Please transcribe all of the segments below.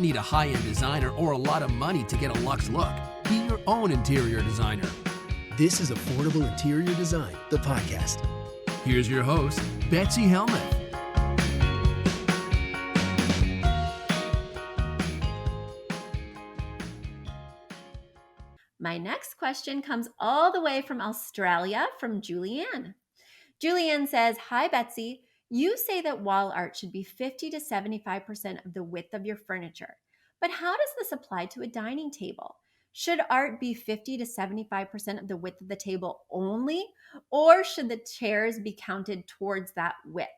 don't need a high-end designer or a lot of money to get a luxe look. Be your own interior designer. This is Affordable Interior Design, the podcast. Here's your host, Betsy Helmuth. My next question comes all the way from Australia from Julianne. Julianne says, "Hi, Betsy. You say that wall art should be 50 to 75% of the width of your furniture. But how does this apply to a dining table? Should art be 50 to 75% of the width of the table only, or should the chairs be counted towards that width?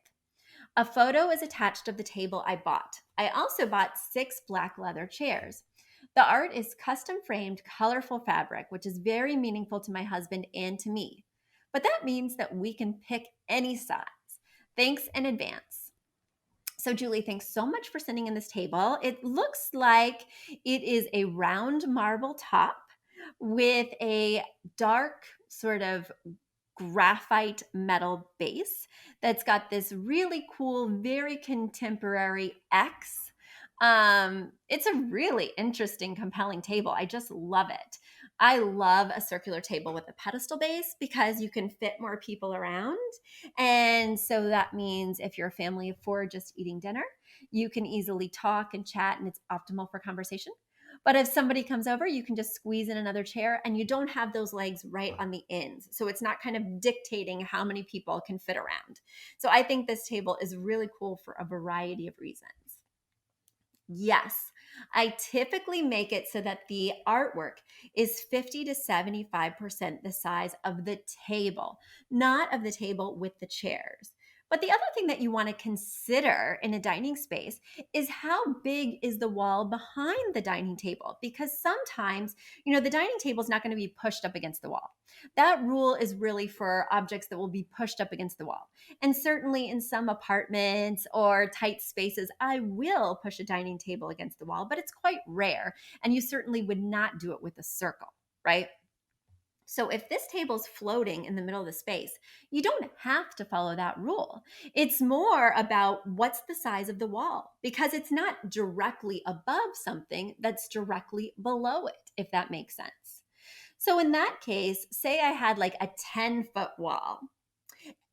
A photo is attached of the table I bought. I also bought 6 black leather chairs. The art is custom framed, colorful fabric, which is very meaningful to my husband and to me. But that means that we can pick any size. Thanks in advance." So Julie, thanks so much for sending in this table. It looks like it is a round marble top with a dark sort of graphite metal base that's got this really cool, very contemporary X. It's a really interesting, compelling table. I just love it. I love a circular table with a pedestal base because you can fit more people around. And so that means if you're a family of 4 just eating dinner, you can easily talk and chat and it's optimal for conversation. But if somebody comes over, you can just squeeze in another chair and you don't have those legs right on the ends. So it's not kind of dictating how many people can fit around. So I think this table is really cool for a variety of reasons. Yes, I typically make it so that the artwork is 50 to 75% the size of the table, not of the table with the chairs. But the other thing that you want to consider in a dining space is how big is the wall behind the dining table? Because sometimes, the dining table is not going to be pushed up against the wall. That rule is really for objects that will be pushed up against the wall. And certainly in some apartments or tight spaces, I will push a dining table against the wall, but it's quite rare. And you certainly would not do it with a circle, right? So if this table's floating in the middle of the space, you don't have to follow that rule. It's more about what's the size of the wall, because it's not directly above something that's directly below it, if that makes sense. So in that case, say I had like a 10-foot wall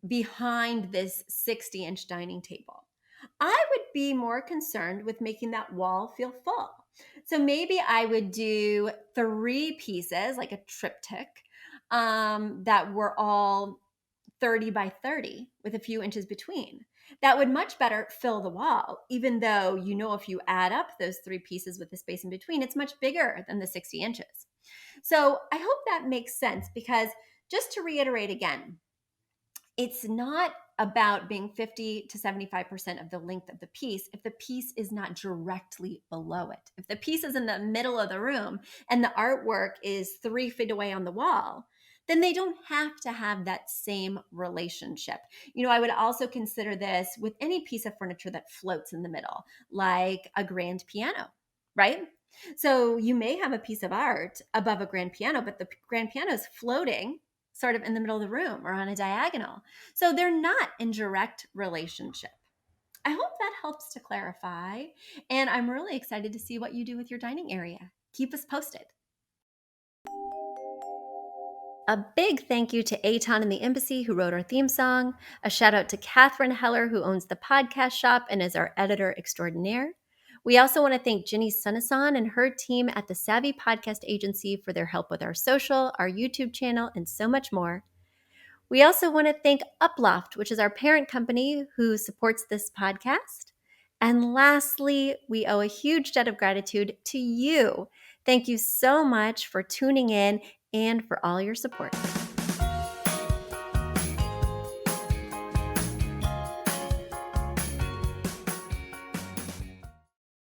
behind this 60-inch dining table. I would be more concerned with making that wall feel full. So maybe I would do 3 pieces, like a triptych, that were all 30 by 30 with a few inches between. That would much better fill the wall, even though, if you add up those 3 pieces with the space in between, it's much bigger than the 60 inches. So I hope that makes sense, because just to reiterate again, it's not about being 50 to 75% of the length of the piece if the piece is not directly below it. If the piece is in the middle of the room and the artwork is 3 feet away on the wall, then they don't have to have that same relationship. I would also consider this with any piece of furniture that floats in the middle, like a grand piano, right? So you may have a piece of art above a grand piano, but the grand piano is floating sort of in the middle of the room or on a diagonal. So they're not in direct relationship. I hope that helps to clarify. And I'm really excited to see what you do with your dining area. Keep us posted. A big thank you to Aton and the Embassy, who wrote our theme song. A shout out to Catherine Heller, who owns the podcast shop and is our editor extraordinaire. We also want to thank Ginny Sunasan and her team at the Savvy Podcast Agency for their help with our social, our YouTube channel, and so much more. We also want to thank Uploft, which is our parent company who supports this podcast. And lastly, we owe a huge debt of gratitude to you. Thank you so much for tuning in and for all your support.